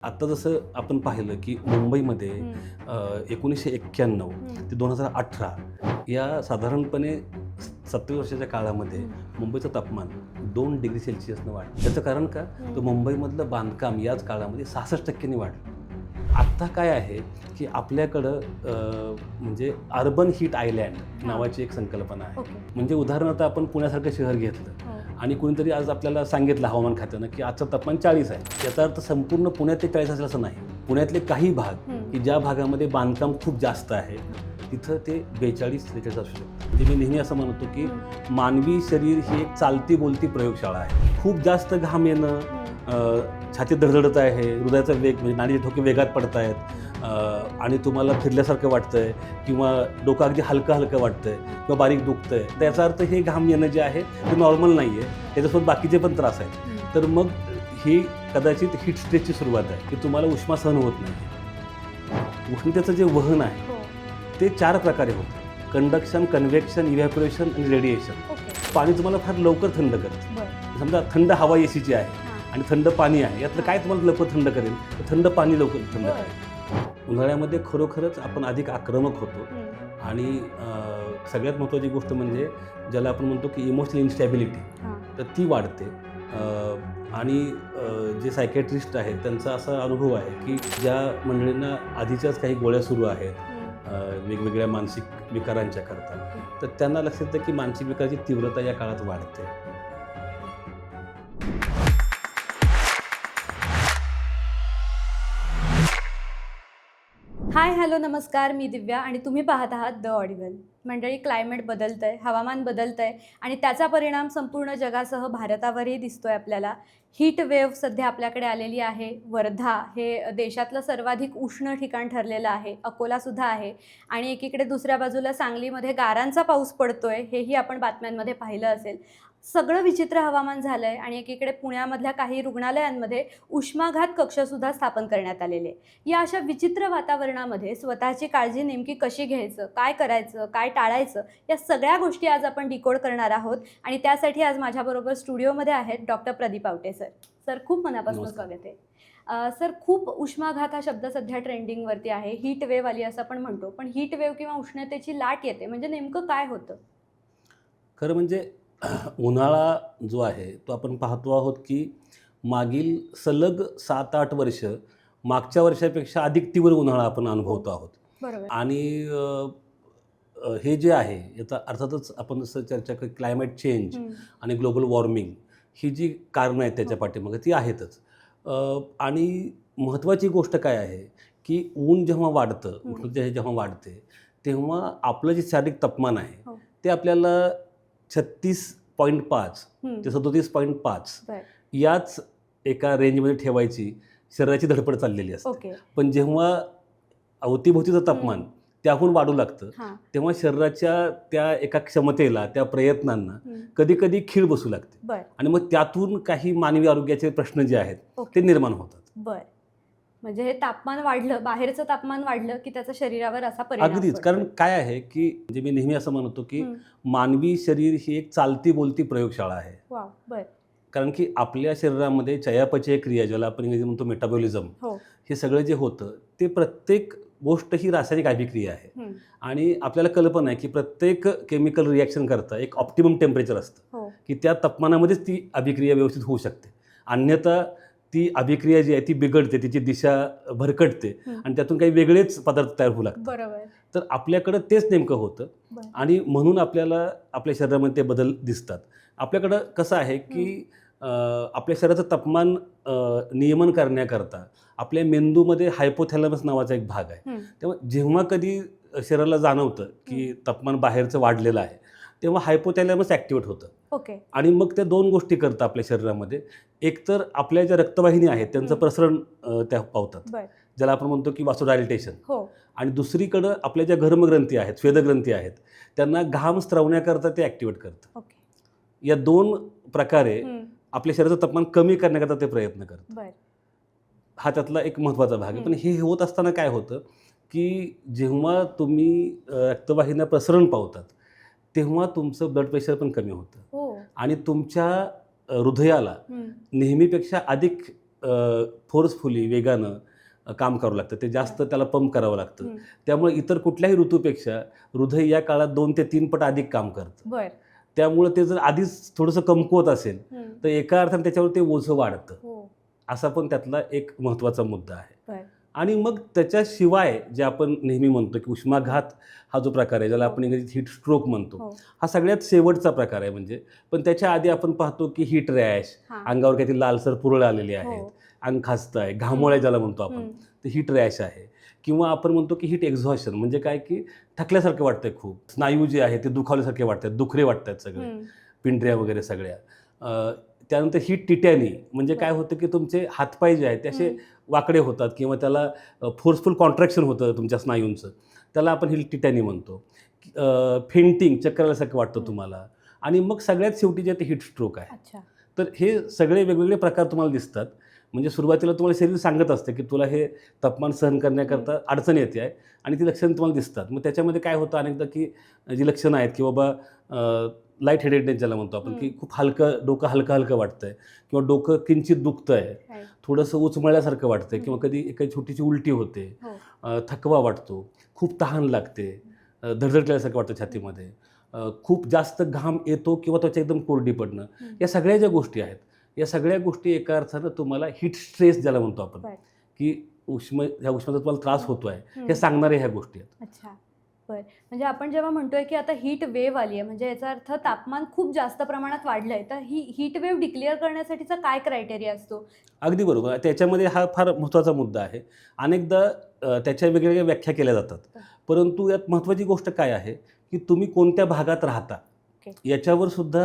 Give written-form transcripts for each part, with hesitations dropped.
आत्ता जसं आपण पाहिलं की मुंबईमध्ये 1991 ते 2018 या साधारणपणे 27 वर्षाच्या काळामध्ये मुंबईचं तापमान 2 डिग्री सेल्सिअसनं वाढलं. त्याचं कारण का? तर मुंबईमधलं बांधकाम याच काळामध्ये 66% वाढलं. आत्ता काय आहे की आपल्याकडं म्हणजे अर्बन हीट आयलँड नावाची एक संकल्पना आहे. म्हणजे उदाहरणार्थ आपण पुण्यासारखं शहर घेतलं आणि कुणीतरी आज आपल्याला सांगितलं हवामान खात्यानं की आजचं तापमान 40 आहे. याचा अर्थ संपूर्ण पुण्यात ते 40 असेल असं नाही. पुण्यातले काही भाग की ज्या भागामध्ये बांधकाम खूप जास्त आहे तिथं ते 42-43 असू शकतं. म्हणजे मी नेहमी असं म्हणतो की मानवी शरीर ही एक चालती बोलती प्रयोगशाळा आहे. खूप जास्त घाम येणं, छाती धडधडत आहे, हृदयाचा वेग म्हणजे नाडीचे ठोके वेगात पडत आहेत आणि तुम्हाला फिरल्यासारखं वाटतंय किंवा डोकं अगदी हलकं हलकं वाटतंय किंवा बारीक दुखतंय, त्याचा अर्थ हे घाम येणं जे आहे ते नॉर्मल नाही आहे. त्याच्यासोबत बाकीचे पण त्रास आहेत. तर मग ही कदाचित हीट स्ट्रेसची सुरुवात आहे की तुम्हाला उष्मा सहन होत नाही. उष्णतेचं जे वहन आहे ते 4 प्रकारे होतं: कंडक्शन, कन्व्हेक्शन, इव्हॅपोरेशन आणि रेडिएशन. पाणी तुम्हाला फार लवकर थंड करतं. समजा थंड हवा एसीची आहे आणि थंड पाणी आहे, यातलं काय तुम्हाला लवकर थंड करेल? तर थंड पाणी लवकर थंड करेल. उन्हाळ्यामध्ये खरोखरच आपण अधिक आक्रमक होतो आणि सगळ्यात महत्त्वाची गोष्ट म्हणजे ज्याला आपण म्हणतो की इमोशनल इन्स्टॅबिलिटी, तर ती वाढते. आणि जे सायकॅट्रिस्ट आहेत त्यांचा असा अनुभव आहे की ज्या मंडळींना आधीच्याच काही गोळ्या सुरू आहेत वेगवेगळ्या मानसिक विकारांच्या करता, तर त्यांना लक्षात येतं की मानसिक विकाराची तीव्रता या काळात वाढते. हाय हॅलो नमस्कार, मी दिव्या आणि तुम्ही पाहत आहात द ऑडिबल. मंडळी, क्लायमेट बदलतंय, हवामान बदलतंय आणि त्याचा परिणाम संपूर्ण जगासह भारतावरही दिसतोय आपल्याला. हीट वेव्ह सध्या आपल्याकडे आलेली आहे. वर्धा हे देशातलं सर्वाधिक उष्ण ठिकाण ठरलेलं आहे. अकोलासुद्धा आहे आणि एकीकडे दुसऱ्या बाजूला सांगलीमध्ये गारांचा पाऊस पडतोय, हेही आपण बातम्यांमध्ये पाहिलं असेल. सगळं विचित्र हवामान झालं आहे आणि एकीकडे पुण्यामधल्या काही रुग्णालयांमध्ये उष्माघात कक्षसुद्धा स्थापन करण्यात आलेले. या अशा विचित्र वातावरणामध्ये स्वतःची काळजी नेमकी कशी घ्यायचं, काय करायचं, काय टाळायचं, या सगळ्या गोष्टी आज आपण डिकोड करणार आहोत आणि त्यासाठी आज माझ्याबरोबर स्टुडिओमध्ये आहेत doctor Pradeep Awate sir. Sir, खूप मनापासून स्वागत आहे. सर, खूप उष्माघात हा शब्द सध्या ट्रेंडिंगवरती आहे. हीट वेव्ह आली असं आपण म्हणतो, पण हीट वेव्ह किंवा उष्णतेची लाट येते म्हणजे नेमकं काय होतं? खरं म्हणजे उन्हाळा जो आहे तो आपण पाहतो आहोत की मागील सलग 7-8 वर्ष मागच्या वर्षापेक्षा अधिक तीव्र उन्हाळा आपण अनुभवतो आहोत. बरोबर. आणि हे जे आहे याचा अर्थातच आपण जसं चर्चा की क्लायमेट चेंज आणि ग्लोबल वॉर्मिंग ही जी कारणं आहेत त्याच्या पाठीमागे ती आहेतच. आणि महत्त्वाची गोष्ट काय आहे की ऊन जेव्हा वाढतं, उष्णता जेव्हा वाढते, तेव्हा आपलं जे शारीरिक तापमान आहे ते आपल्याला 36.5 ते 37.5 याच एका रेंजमध्ये ठेवायची शरीराची धडपड चाललेली असते. पण जेव्हा अवतीभोवतीचं तापमान त्याहून वाढू लागतं तेव्हा शरीराच्या त्या एका क्षमतेला, त्या प्रयत्नांना कधी कधी खीळ बसू लागते आणि मग त्यातून काही मानवी आरोग्याचे प्रश्न जे आहेत ते निर्माण होतात. म्हणजे हे तापमान वाढलं, बाहेरचं तापमान वाढलं की त्याचा शरीरावर असा परिणाम अगदीच. कारण काय आहे की म्हणजे मी नेहमी असं म्हणतो की मानवी शरीर ही एक चालती बोलती प्रयोगशाळा आहे. कारण की आपल्या शरीरामध्ये चयापचय क्रिया, ज्याला आपण इंग्रजी म्हणतो मेटाबॉलिझम, हे सगळं जे होतं ते प्रत्येक गोष्ट ही रासायनिक अभिक्रिया आहे. आणि आपल्याला कल्पना आहे की प्रत्येक केमिकल रिॲक्शन करता एक ऑप्टिमम टेम्परेचर असतं की त्या तापमानामध्येच ती अभिक्रिया व्यवस्थित होऊ शकते. अन्यथा ती अभिक्रिया जी आहे ती बिघडते, तिची दिशा भरकटते आणि त्यातून काही वेगळेच पदार्थ तयार होऊ लागतात. तर आपल्याकडं तेच नेमकं होतं आणि म्हणून आपल्याला आपल्या शरीरामध्ये ते बदल दिसतात. आपल्याकडं कसं आहे की आपल्या शरीराचं तापमान नियमन करण्याकरता आपल्या मेंदूमध्ये हायपोथॅलॅमस नावाचा एक भाग आहे. तेव्हा जेव्हा कधी शरीराला जाणवतं की तापमान बाहेरचं वाढलेलं आहे तेव्हा हायपोथॅलॅमस ॲक्टिवेट होतं आणि मग त्या 2 गोष्टी करतात आपल्या शरीरामध्ये. एकतर आपल्या ज्या रक्तवाहिनी आहेत त्यांचं प्रसरण त्या पावतात, ज्याला आपण म्हणतो की वासोडायलिटेशन. आणि दुसरीकडं आपल्या ज्या घर्मग्रंथी आहेत, स्वेदग्रंथी आहेत, त्यांना घाम स्त्रवण्याकरता ते ॲक्टिवेट करतं. या 2 प्रकारे आपल्या शरीराचं तापमान कमी करण्याकरता ते प्रयत्न करतात. हा त्यातला एक महत्त्वाचा भाग आहे. पण हे होत असताना काय होतं की जेव्हा तुम्ही रक्तवाहिन्या प्रसरण पावतात तेव्हा तुमचं ब्लड प्रेशर पण कमी होतं आणि तुमच्या हृदयाला नेहमीपेक्षा अधिक फोर्सफुली वेगानं काम करावं लागतं, ते जास्त त्याला पंप करावं लागतं. हम्म. त्यामुळे इतर कुठल्याही ऋतूपेक्षा हृदय या काळात 2 ते 3 पट अधिक काम करतं. बर. त्यामुळे ते जर आधीच थोडंसं कमकुवत असेल हम्म. तर एका अर्थाने त्याच्यावर ते ओझं वाढतं. हो. असा पण त्यातला एक महत्त्वाचा मुद्दा आहे. बर. आणि मग त्याच्याशिवाय जे आपण नेहमी म्हणतो की उष्माघात हा जो प्रकार आहे, ज्याला हो. आपण इंग्रजीत हीट स्ट्रोक म्हणतो, हो. हा सगळ्यात शेवटचा प्रकार आहे. म्हणजे पण त्याच्या आधी आपण पाहतो की हीट रॅश, हा. अंगावर काहीतरी लालसर पुरळ आलेली हो. आहेत, अंग खाजतं आहे, घामोळ्या ज्याला म्हणतो आपण, हम्म. ते हीट रॅश आहे. किंवा आपण म्हणतो की हीट एक्झॉशन, म्हणजे काय की थकल्यासारखं वाटतंय, खूप स्नायू जे आहे ते दुखावल्यासारखे वाटतात, दुखरे वाटतात सगळे, हम्म. पिंढऱ्या वगैरे सगळ्या. त्यानंतर हीट टिटॅनी, म्हणजे काय होतं की तुमचे हातपाय जे आहेत ते असे वाकडे होतात किंवा त्याला फोर्सफुल कॉन्ट्रॅक्शन होतं तुमच्या स्नायूंचं, त्याला आपण हीट टिटॅनी म्हणतो. फेंटिंग, चक्कर आल्यासारखं वाटतं तुम्हाला. आणि मग सगळ्यात शेवटी जे ते हीट स्ट्रोक आहे. अच्छा. तर हे सगळे वेगवेगळे प्रकार तुम्हाला दिसतात. म्हणजे सुरुवातीला तुम्हाला शरीर सांगत असते की तुला हे तापमान सहन करण्याकरता अडचण येते आहे आणि ती लक्षणं तुम्हाला दिसतात. मग त्याच्यामध्ये काय होतं अनेकदा की जी लक्षणं आहेत की बाबा लाईट हेडेडनेस ज्याला म्हणतो आपण, की खूप डोकं हलकं हलकं वाटतंय किंवा डोकं किंचित दुखतंय, Right. थोडंसं उचमळल्यासारखं वाटतंय किंवा कधी एखादी छोटीशी उलटी होते, हो. थकवा वाटतो, खूप तहान लागते, धडधडल्यासारखं वाटतं छातीमध्ये, खूप जास्त घाम येतो किंवा त्वचा एकदम कोरडी पडणं. या सगळ्या ज्या गोष्टी आहेत, या सगळ्या गोष्टी एका अर्थानं तुम्हाला हीट स्ट्रेस ज्याला म्हणतो आपण, Right. की ह्या उष्माचा तुम्हाला त्रास होतो आहे, हे सांगणाऱ्या ह्या गोष्टी आहेत. अच्छा. बरं. म्हणजे आपण जेव्हा म्हणतोय की आता हीट वेव्ह आली आहे, म्हणजे याचा अर्थ तापमान खूप जास्त प्रमाणात वाढलं आहे, तर ही हीट वेव्ह डिक्लेअर करण्यासाठीचा काय क्रायटेरिया असतो? अगदी बरोबर. त्याच्यामध्ये हा फार महत्त्वाचा मुद्दा आहे. अनेकदा त्याच्या वेगवेगळ्या व्याख्या केल्या जातात. परंतु यात महत्त्वाची गोष्ट काय आहे, की तुम्ही कोणत्या भागात राहता Okay. याच्यावर सुद्धा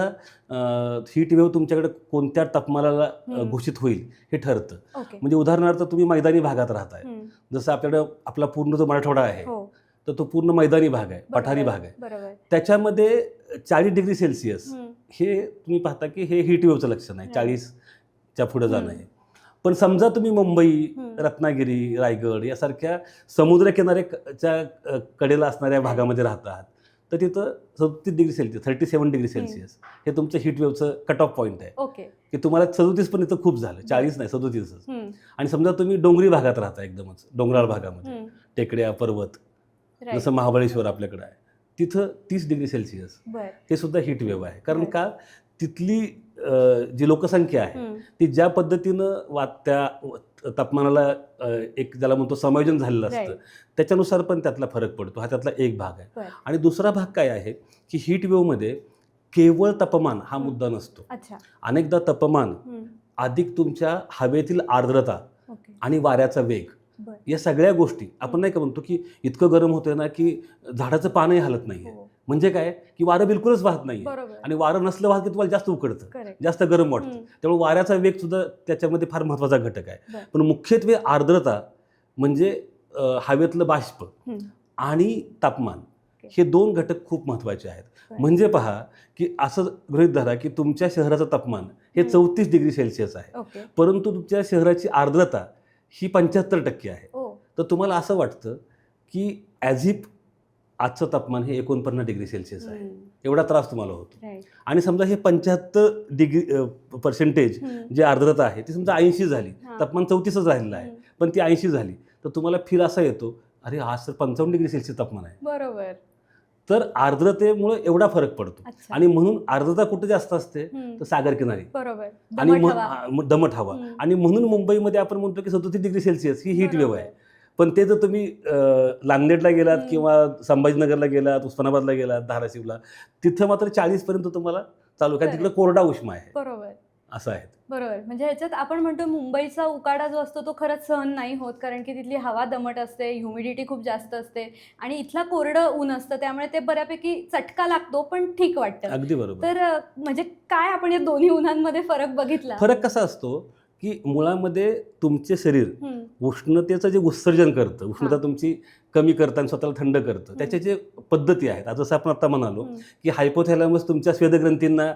हीट वेव्ह तुमच्याकडे कोणत्या तापमानाला घोषित होईल हे ठरतं. ओके. म्हणजे उदाहरणार्थ तुम्ही मैदानी भागात राहताय, जसं आपल्याकडं आपला पूर्ण जो मराठवाडा आहे, हो. तर तो पूर्ण मैदानी भाग आहे, बरोबर. पठारी भाग आहे. बरोबर. त्याच्यामध्ये 40 डिग्री सेल्सिअस हे तुम्ही पाहता की हे हीट वेव्हचं लक्षण आहे, 40च्या पुढे जाणं आहे. पण समजा तुम्ही मुंबई, रत्नागिरी, रायगड यासारख्या समुद्रकिनाऱ्याच्या कडेला असणाऱ्या भागामध्ये राहत आहात, तर तिथं 37 डिग्री सेल्सिअस, 37 डिग्री सेल्सिअस हे तुमचं हीट वेव्हचं कट ऑफ पॉईंट आहे. ओके. की तुम्हाला 37 पण इथं खूप झालं, 40 नाही 37च. आणि समजा तुम्ही डोंगरी भागात राहता, एकदमच डोंगराळ भागामध्ये, टेकड्या, पर्वत, जसं महाबळेश्वर आपल्याकडे आहे, तिथं 30 डिग्री सेल्सिअस बरं. हे सुद्धा हीट वेव्ह आहे. कारण का तिथली जी लोकसंख्या आहे ती ज्या पद्धतीनं त्या तापमानाला एक ज्याला म्हणतो समायोजन झालेलं असतं, त्याच्यानुसार पण त्यातला फरक पडतो. हा त्यातला एक भाग आहे. बरं. आणि दुसरा भाग काय आहे की हीट वेव्हमध्ये केवळ तापमान हा मुद्दा नसतो. अच्छा. अनेकदा तापमान अधिक तुमच्या हवेतील आर्द्रता ओके. आणि वाऱ्याचा वेग, बरं. या सगळ्या गोष्टी आपण नाही का म्हणतो की इतकं गरम होतं ना की झाडाचं पानही हलत नाही आहे. हो. म्हणजे काय की वारं बिलकुलच वाहत नाही आहे. बरोबर. आणि वारं नसलं वाहत की तुम्हाला जास्त उकडतं, Correct. जास्त गरम वाटतं. त्यामुळे वाऱ्याचा वेग सुद्धा त्याच्यामध्ये फार महत्त्वाचा घटक आहे. बरं. पण मुख्यत्वे आर्द्रता म्हणजे हवेतलं बाष्प आणि तापमान, हे 2 घटक खूप महत्त्वाचे आहेत. बरं. म्हणजे पहा की असं गृहीत धरा की तुमच्या शहराचं तापमान हे 34 डिग्री सेल्सिअस आहे, ओके. परंतु तुमच्या शहराची आर्द्रता ही 75% आहे. ओ. तर तुम्हाला असं वाटतं की ॲज इफ आजचं तापमान हे 49 डिग्री सेल्सिअस आहे, एवढा त्रास तुम्हाला होतो. राईट. आणि समजा हे 75 डिग्री पर्सेंटेज जी आर्द्रता आहे ती समजा 80 झाली, तापमान 34च राहिलेलं आहे, पण ती 80 झाली, तर तुम्हाला फील असा येतो, अरे आज तर 55 डिग्री सेल्सिअस तापमान आहे. बरोबर. तर आर्द्रतेमुळे एवढा फरक पडतो. अच्छा. आणि म्हणून आर्द्रता कुठे जास्त असते, तर सागर किनारी बरोबर. आणि दमट हवा. दमट हवा. आणि म्हणून मुंबईमध्ये आपण म्हणतो की 37 डिग्री सेल्सिअस ही हीट वेव्ह आहे. पण ते जर तुम्ही नांदेडला गेलात किंवा संभाजीनगरला गेलात, उस्मानाबादला गेलात, धाराशिवला, तिथं मात्र 40 पर्यंत तुम्हाला चालू, कारण तिकडे कोरडा उष्मा आहे. बरोबर. असं आहे. बरोबर. म्हणजे ह्याच्यात आपण म्हणतो मुंबईचा उकाडा जो असतो तो खरंच सहन नाही होत, कारण की तिथली हवा दमट असते, ह्युमिडिटी खूप जास्त असते आणि इथला कोरडं ऊन असतं, त्यामुळे ते बऱ्यापैकी चटका लागतो पण ठीक वाटतं. अगदी बरोबर. तर म्हणजे काय आपण या दोन्ही उन्हांमध्ये फरक बघितला? फरक कसा असतो की मुळामध्ये तुमचे शरीर उष्णतेचं जे उत्सर्जन करतं, उष्णता तुमची कमी करतं आणि स्वतःला थंड करतं, त्याच्या जे पद्धती आहेत, आज जसं आपण आता म्हणालो की हायपोथॅलॅमस तुमच्या स्वेदग्रंथींना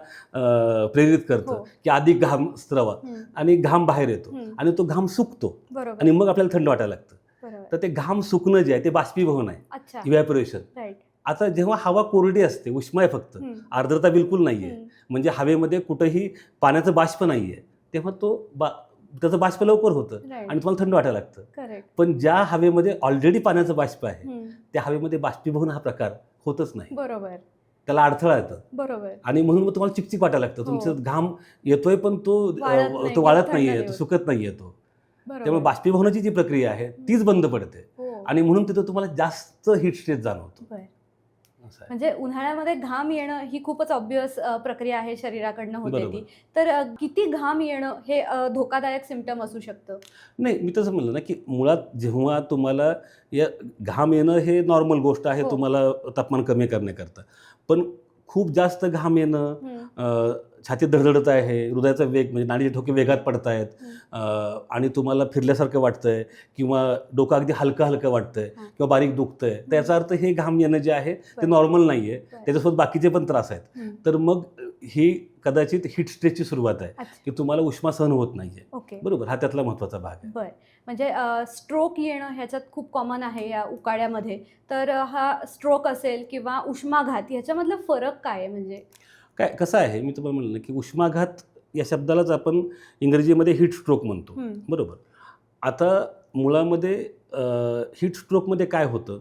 प्रेरित करतं की अधिक घाम स्त्रवा आणि घाम बाहेर येतो आणि तो घाम सुकतो आणि मग आपल्याला थंड वाटायला लागतं. तर ते घाम सुकणं जे आहे ते बाष्पीभवन आहे, इव्हॅपोरेशन. आता जेव्हा हवा कोरडी असते, उष्मा आहे फक्त, आर्द्रता बिलकुल नाही आहे, म्हणजे हवेमध्ये कुठंही पाण्याचं बाष्प नाही आहे, तेव्हा तो त्याचं बाष्प लवकर होतं Right. आणि तुम्हाला थंड वाटायला लागतं. करेक्ट. पण ज्या हवेमध्ये ऑलरेडी पाण्याचं बाष्प आहे त्या हवेमध्ये बाष्पीभवन हा प्रकार होतच नाही, बरोबर त्याला अडथळा येतं बरोबर. आणि म्हणून मग तुम्हाला चिकचिक वाटायला लागतं. हो. तुमचं घाम येतोय पण तो वाळत नाही, तो वाळत थंड नाहीये, नाही तो होत. सुकत नाहीये तो. बरोबर. त्यामुळे बाष्पीभवनाची जी प्रक्रिया आहे तीच बंद पडते हो. आणि म्हणून तिथं तुम्हाला जास्त हीट स्ट्रेस जाणवतो. बरं. असं आहे. म्हणजे उन्हाळ्यामध्ये घाम येणं ही खूपच ऑब्वियस प्रक्रिया आहे, शरीराकडनं होते बरोबर. ती. तर किती घाम येणं हे धोकादायक सिम्पटम असू शकतं? नाही, मी तसं म्हणलं ना की मुळात जेव्हा तुम्हाला या घाम येणं हे नॉर्मल गोष्ट आहे हो. तुम्हाला तापमान कमी करण्याकरता. पण खूप जास्त घाम येणं, छातीत धडधडत आहे, हृदयाचा वेग म्हणजे नाडीचे ठोके वेगात पडत आहेत आणि तुम्हाला फिरल्यासारखं वाटतंय किंवा डोकं अगदी हलकं हलकं वाटतंय किंवा बारीक दुखतंय, त्याचा अर्थ हे घाम येणं जे आहे ते बरं. नॉर्मल नाही आहे. बरं. त्याच्यासोबत बाकीचे पण त्रास आहेत. तर मग ही कदाचित हीट स्ट्रेसची सुरुवात आहे अच्छा. की तुम्हाला उष्मा सहन होत नाही आहे. ओके. बरोबर, हा त्यातला महत्त्वाचा भाग आहे. बरं. म्हणजे स्ट्रोक येणं ह्याच्यात खूप कॉमन आहे या उकाड्यामध्ये. तर हा स्ट्रोक असेल किंवा उष्माघात ह्याच्यामधला फरक काय आहे म्हणजे? काय कसं आहे, मी तुम्हाला म्हणलं की उष्माघात या शब्दालाच आपण इंग्रजीमध्ये हीट स्ट्रोक म्हणतो. बरोबर. आता मुळामध्ये हीट स्ट्रोकमध्ये काय होतं,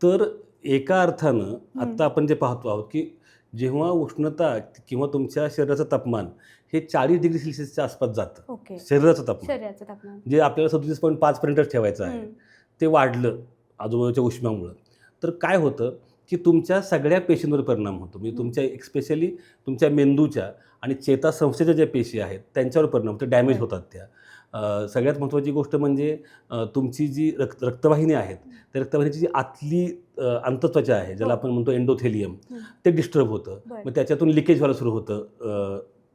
तर एका अर्थानं आत्ता आपण जे पाहतो आहोत की जेव्हा उष्णता किंवा तुमच्या शरीराचं तापमान हे 40 डिग्री सेल्सिअसच्या आसपास जातं, ओके. शरीराचं तापमान शरीराचं तापमान. जे आपल्याला 37.5 पर्यंतच ठेवायचं आहे, ते वाढलं आजूबाजूच्या उष्मामुळं, तर काय होतं की तुमच्या सगळ्या पेशींवर परिणाम होतो. म्हणजे तुमच्या स्पेशली तुमच्या मेंदूच्या आणि चेतासंस्थेच्या ज्या पेशी आहेत त्यांच्यावर परिणाम होतो, डॅमेज होतात त्या. सगळ्यात महत्त्वाची गोष्ट म्हणजे तुमची जी रक्तवाहिनी आहेत त्या रक्तवाहिनीची जी आतली अंतत्वचा आहे ज्याला आपण म्हणतो एंडोथेलियम, ते डिस्टर्ब होतं. मग त्याच्यातून लिकेज व्हायला सुरू होतं,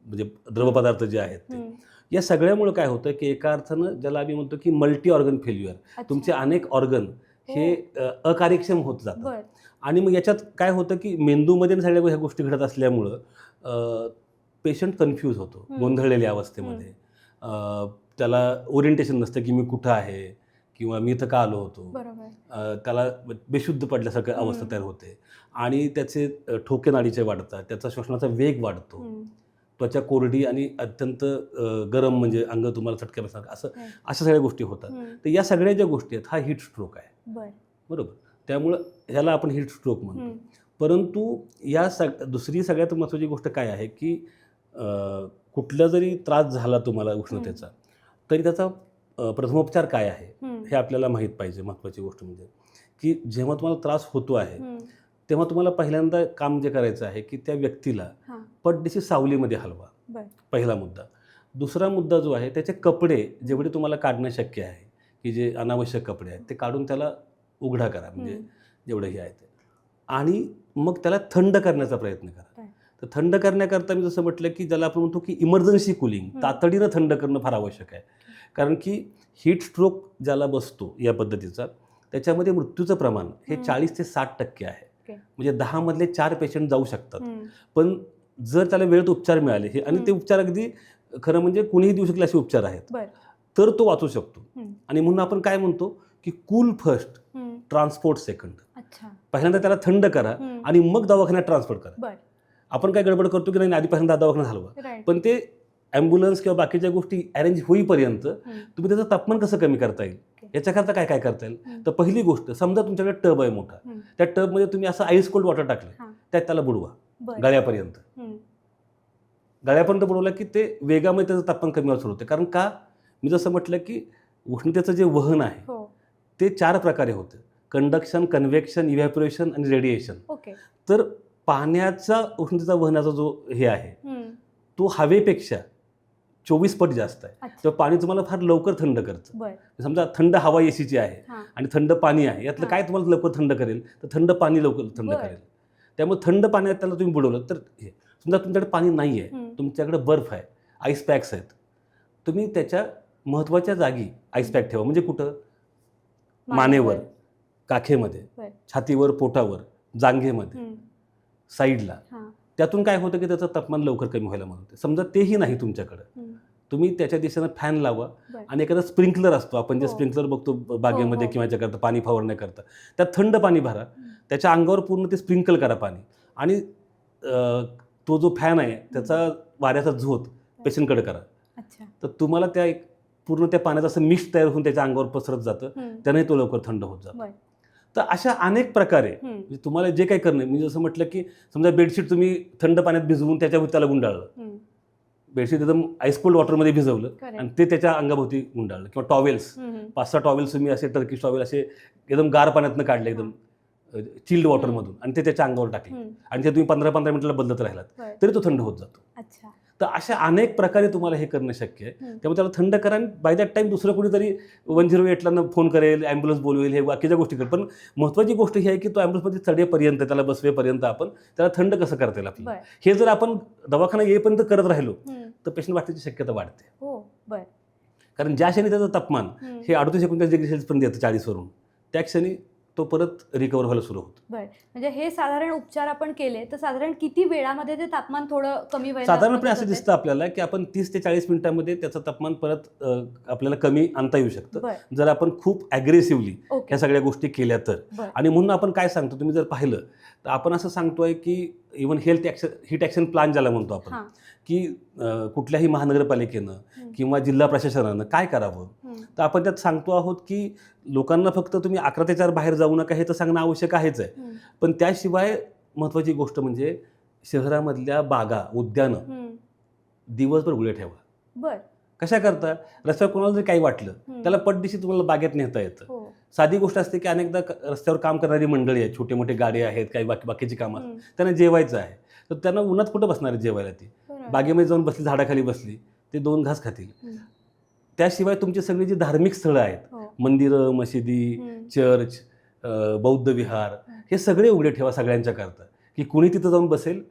म्हणजे द्रवपदार्थ जे आहेत ते. या सगळ्यामुळे काय होतं की एका अर्थानं ज्याला आम्ही म्हणतो की मल्टी ऑर्गन फेल्युअर, तुमचे अनेक ऑर्गन हे अकार्यक्षम होत जातात. आणि मग याच्यात काय होतं की मेंदूमध्ये सगळ्या ह्या गोष्टी घडत असल्यामुळं पेशंट कन्फ्यूज होतो, गोंधळलेल्या अवस्थेमध्ये. त्याला ओरिएंटेशन नसतं की मी कुठं आहे किंवा मी इथं का आलो होतो. त्याला बेशुद्ध पडल्यासारखं अवस्था तयार होते आणि त्याचे ठोके नाडीचे वाढतात, त्याचा श्वसनाचा वेग वाढतो, त्वचा कोरडी आणि अत्यंत गरम म्हणजे अंग तुम्हाला चटक्या बसणार, अशा सगळ्या गोष्टी होतात. तर या सगळ्या ज्या गोष्टी आहेत हा हीट स्ट्रोक आहे. बरोबर. त्यामुळं ह्याला आपण हीट स्ट्रोक म्हणतो. परंतु या दुसरी सगळ्यात महत्त्वाची गोष्ट काय आहे की कुठला जरी त्रास झाला तुम्हाला उष्णतेचा तरी त्याचा प्रथमोपचार काय आहे हे आपल्याला माहीत पाहिजे. महत्त्वाची गोष्ट म्हणजे की जेव्हा तुम्हाला त्रास होतो आहे तेव्हा तुम्हाला पहिल्यांदा काम जे करायचं आहे की त्या व्यक्तीला पटदिशी सावलीमध्ये हलवा, पहिला मुद्दा. दुसरा मुद्दा जो आहे त्याचे कपडे जेवढे तुम्हाला काढणं शक्य आहे की जे अनावश्यक कपडे आहेत ते काढून त्याला उघडा करा, म्हणजे जेवढं हे आहे ते. आणि मग त्याला थंड करण्याचा प्रयत्न करा. तर थंड करण्याकरता मी जसं म्हटलं की ज्याला आपण म्हणतो की इमर्जन्सी कुलिंग, तातडीनं थंड करणं फार आवश्यक आहे. कारण की हीट स्ट्रोक ज्याला बसतो या पद्धतीचा त्याच्यामध्ये मृत्यूचं प्रमाण हे 40 ते 60% आहे. म्हणजे 10 मधले 4 पेशंट जाऊ शकतात. पण जर त्याला वेळेत उपचार मिळाले हे, आणि ते उपचार अगदी खरं म्हणजे कुणीही देऊ शकले असे उपचार आहेत, तर तो वाचू शकतो. आणि म्हणून आपण काय म्हणतो की कूल फर्स्ट, ट्रान्सपोर्ट सेकंड. पहिल्यांदा त्याला थंड करा आणि मग दवाखान्यात ट्रान्सफर करा. आपण काय गडबड करतो की नाही आधी पहिल्यांदा दवाखान्यात हलवा, पण ते ॲम्ब्युलन्स किंवा बाकीच्या गोष्टी अरेंज होईपर्यंत तुम्ही त्याचं तापमान कसं कमी करता येईल याच्याकरता काय काय करता येईल. तर पहिली गोष्ट, समजा तुमच्याकडे टब आहे मोठा, त्या टबमध्ये तुम्ही असं आईस कोल्ड वॉटर टाकलं, त्यात त्याला बुडवा गळ्यापर्यंत. गळ्यापर्यंत बुडवलं की ते वेगामध्ये त्याचं तापमान कमी व्हायला सुरू होते. कारण का, मी जसं म्हटलं की उष्णतेचं जे वहन आहे ते 4 प्रकारे होतं: कंडक्शन, कन्व्हेक्शन, इव्हॅपोरेशन आणि रेडिएशन. तर पाण्याचा उष्णतेचा वहनाचा जो हे आहे तो हवेपेक्षा 24 पट जास्त आहे. तेव्हा पाणी तुम्हाला फार लवकर थंड करतं. समजा थंड हवा एसीची आहे आणि थंड पाणी आहे, यातलं काय तुम्हाला लवकर थंड करेल, तर थंड पाणी लवकर थंड करेल. त्यामुळे थंड पाण्यात त्याला तुम्ही बुडवलं तर समजा तुमच्याकडे पाणी नाही आहे, तुमच्याकडे बर्फ आहे, आईस पॅक्स आहेत, तुम्ही त्याच्या महत्त्वाच्या जागी आईस पॅक ठेवा. म्हणजे कुठं? मानेवर, काखेमध्ये, छातीवर, पोटावर, जांघेमध्ये, साईडला. त्यातून काय होतं की त्याचं तापमान लवकर कमी व्हायला मदत होते. समजा तेही नाही तुमच्याकडं, तुम्ही त्याच्या दिशेनं फॅन लावा आणि एखादा स्प्रिंकलर असतो, आपण जे स्प्रिंकलर बघतो बागेमध्ये किंवा याच्याकरता पाणी फवारण्याकरता, त्यात थंड पाणी भरा, त्याच्या अंगावर पूर्ण ते स्प्रिंकल करा पाणी, आणि तो जो फॅन आहे त्याचा वाऱ्याचा झोत पेशंटकडे करा. अच्छा. तर तुम्हाला त्या एक पूर्ण त्या पाण्याचं असं मिक्स तयार होऊन त्याच्या अंगावर पसरत जातं, त्याने तो लवकर थंड होत जातो. बरं. तर अशा अनेक प्रकारे म्हणजे तुम्हाला जे काही करणं मी जसं म्हटलं की समजा बेडशीट तुम्ही थंड पाण्यात भिजवून त्याच्याभोवती त्याला गुंडाळलं, बेडशीट एकदम आईस कोल्ड वॉटरमध्ये भिजवलं Correct. आणि ते त्याच्या अंगाभोवती गुंडाळलं, किंवा टॉवेल्स 5-6 टॉवेल्स तुम्ही असे टर्किश टॉवेल असे एकदम गार पाण्यातनं काढले, एकदम चिल्ड वॉटरमधून, आणि ते त्याच्या अंगावर टाकले आणि ते तुम्ही 15-15 मिनिटाला बदलत राहिलात बरं. तरी तो थंड होत जातो. अच्छा. तर अशा अनेक प्रकारे तुम्हाला हे करणं शक्य आहे. त्यामुळे त्याला थंड करा आणि बाय दॅट टाईम दुसरं कोणीतरी 108ला फोन करेल, ॲम्ब्युलन्स बोलवेल, हे बाकीच्या गोष्टी करेल. पण महत्त्वाची गोष्ट ही आहे की तो ॲम्ब्युलन्समध्ये चढेपर्यंत, त्याला बसवेपर्यंत आपण त्याला थंड कसं करता येईल आपल्याला, बरं. हे जर आपण दवाखाना येईपर्यंत करत राहिलो तर पेशंट वाटण्याची शक्यता वाढते. हो. बरं. कारण ज्या क्षणी त्याचं तापमान हे 38-39 डिग्री सेल्सिअसपर्यंत येतं 40वरून, त्या क्षणी तो परत रिकवर व्हायला सुरू होतो. बरं. म्हणजे हे साधारण उपचार आपण केले तर साधारण किती वेळामध्ये ते तापमान थोडं कमी व्हायला साधारणपणे मदत असं होते? दिसतं आपल्याला की आपण 30 ते 40 मिनिटांमध्ये त्याचं तापमान परत आपल्याला कमी आणता येऊ शकतं, बरं. जर आपण खूप ॲग्रेसिव्हली ओके. ह्या सगळ्या गोष्टी केल्या तर. बरं. आणि म्हणून आपण काय सांगतो, तुम्ही जर पाहिलं तर आपण असं सांगतोय की इव्हन हीट ॲक्शन प्लॅन ज्याला म्हणतो आपण, हां. की कुठल्याही महानगरपालिकेनं किंवा जिल्हा प्रशासनानं काय करावं, तर आपण त्यात सांगतो आहोत की लोकांना फक्त तुम्ही 11 ते 4 बाहेर जाऊ नका हे तर सांगणं आवश्यक आहेच आहे, पण त्याशिवाय महत्त्वाची गोष्ट म्हणजे शहरामधल्या बागा, उद्यानं दिवसभर उघडे ठेवा. बरं. कशा करता, रस्त्यावर कोणाला जरी काही वाटलं त्याला पटदिशी तुम्हाला बागेत नेता येतं. हो. साधी गोष्ट असते की अनेकदा रस्त्यावर काम करणारी मंडळी आहेत, छोटे मोठे गाडी आहेत, काही बाकीची कामं असतात, त्यांना जेवायचं आहे, तर त्यांना उन्हात कुठं बसणार आहे जेवायला, ती बरोबर. बागेमध्ये जाऊन बसली, झाडाखाली बसली, ते 2 घास खातील. त्याशिवाय तुमची सगळी जी धार्मिक स्थळं आहेत, हो. मंदिरं, मशिदी, चर्च, बौद्ध विहार, हे सगळे उघडे ठेवा सगळ्यांच्या करता, की कुणी तिथं जाऊन बसेल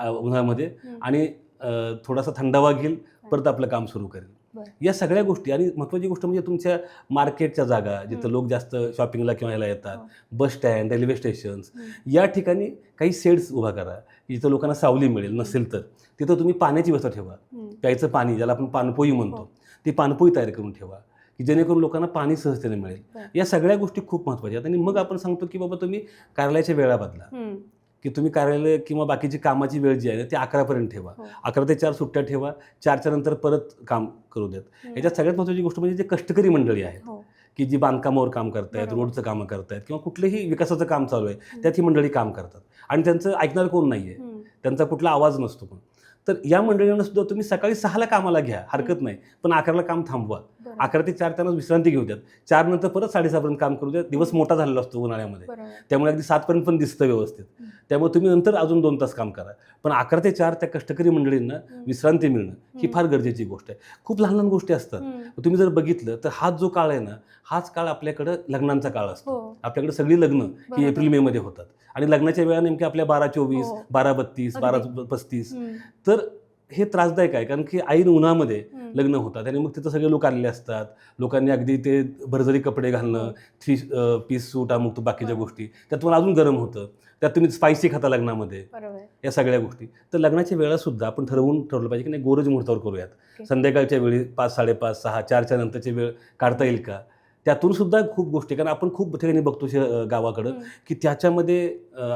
उन्हामध्ये आणि थोडासा थंडावा घेईल, परत आपलं काम सुरू करेल. या सगळ्या गोष्टी. आणि महत्त्वाची गोष्ट म्हणजे तुमच्या मार्केटच्या जागा, जिथं लोक जास्त शॉपिंगला किंवा यायला येतात, बस स्टँड, रेल्वे स्टेशन्स, या ठिकाणी काही शेड्स उभा करा, जिथं लोकांना सावली मिळेल. नसेल तर तिथं तुम्ही पाण्याची व्यवस्था ठेवा, प्यायचं पाणी ज्याला आपण पाणपोई म्हणतो, ती पाणपोई तयार करून ठेवा, की जेणेकरून लोकांना पाणी सहजतेने मिळेल. या सगळ्या गोष्टी खूप महत्त्वाच्या आहेत. आणि मग आपण सांगतो की बाबा तुम्ही कार्यालयाच्या वेळा बदला, की तुम्ही कार्यालय किंवा बाकीची कामाची वेळ जी आहे ती 11पर्यंत ठेवा, 11 ते 4 सुट्ट्या ठेवा, 4च्या नंतर परत काम करू देत. याच्यात सगळ्यात महत्त्वाची गोष्ट म्हणजे जे कष्टकरी मंडळी आहेत, की जी बांधकामावर काम करतायत, रोडचं कामं करतायत, किंवा कुठलंही विकासाचं काम चालू आहे त्यात ही मंडळी काम करतात आणि त्यांचं ऐकणार कोण नाही आहे, त्यांचा कुठला आवाज नसतो. पण तर या मंडळींना सुद्धा तुम्ही सकाळी 6ला कामाला घ्या, हरकत नाही, पण 11ला काम थांबवा. 11 ते 4 त्यांना विश्रांती घेऊ द्यात, 4 नंतर परत 6:30पर्यंत काम करू द्यात. दिवस मोठा झालेला असतो उन्हाळ्यामध्ये, त्यामुळे अगदी 7पर्यंत पण दिसतं व्यवस्थित. त्यामुळे तुम्ही नंतर अजून 2 तास काम करा, पण 11 ते 4 त्या कष्टकरी मंडळींना विश्रांती मिळणं ही फार गरजेची गोष्ट आहे. खूप लहान लहान गोष्टी असतात. तुम्ही जर बघितलं तर हाच जो काळ आहे ना, हाच काळ आपल्याकडं लग्नांचा काळ असतो. आपल्याकडे सगळी लग्न ही एप्रिल-मे मध्ये होतात आणि लग्नाच्या वेळा नेमक्या आपल्या 12-24, 12-32, 12-35. तर हे त्रासदायक आहे, कारण की ऐन उन्हामध्ये लग्न होतात आणि मग तिथं सगळे लोक आलेले असतात. लोकांनी अगदी ते भरजरी कपडे घालणं, 3 पीस सूट, अमुक बाकीच्या गोष्टी, त्यात तुम्हाला अजून गरम होतं. त्यात तुम्ही स्पायसी खाता लग्नामध्ये, या सगळ्या गोष्टी. तर लग्नाच्या वेळासुद्धा आपण ठरवलं पाहिजे की नाही, गोरज मुहूर्तावर करूयात, संध्याकाळच्या वेळी 5, 5:30, 6, 4च्या नंतरची वेळ काढता येईल का. त्यातून सुद्धा खूप गोष्टी, कारण आपण खूप ठिकाणी बघतो गावाकडं की त्याच्यामध्ये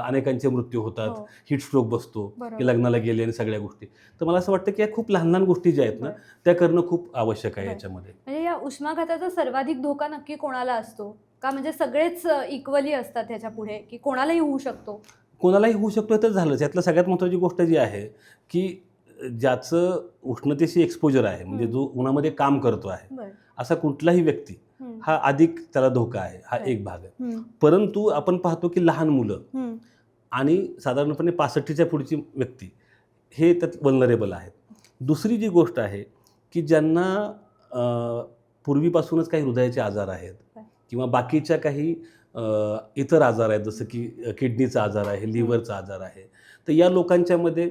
अनेकांचे मृत्यू होतात, हीट स्ट्रोक बसतो, की लग्नाला गेले आणि सगळ्या गोष्टी. तर मला असं वाटतं की या खूप लहान लहान गोष्टी ज्या आहेत ना, त्या करणं खूप आवश्यक आहे याच्यामध्ये. म्हणजे या उष्माघाताचा सर्वाधिक धोका नक्की कोणाला असतो का, म्हणजे सगळेच इक्वली असतात ह्याच्या पुढे, की कोणालाही होऊ शकतो? कोणालाही होऊ शकतो तर झालंच. यातलं सगळ्यात महत्त्वाची गोष्ट जी आहे की ज्याचं उष्णतेशी एक्सपोजर आहे, म्हणजे जो उन्हामध्ये काम करतो आहे, असा कुठलाही व्यक्ती हा अधिक त्याला धोका आहे, हा एक भाग आहे. परंतु आपण पाहतो की लहान मुलं आणि साधारणपणे 65च्या पुढची व्यक्ती हे त्यात वल्नरेबल आहेत. दुसरी जी गोष्ट आहे की ज्यांना पूर्वीपासूनच काही हृदयाचे आजार आहेत किंवा बाकीच्या काही इतर आजार आहेत, जसं की किडनीचा आजार आहे, लिव्हरचा आजार आहे, तर या लोकांच्यामध्ये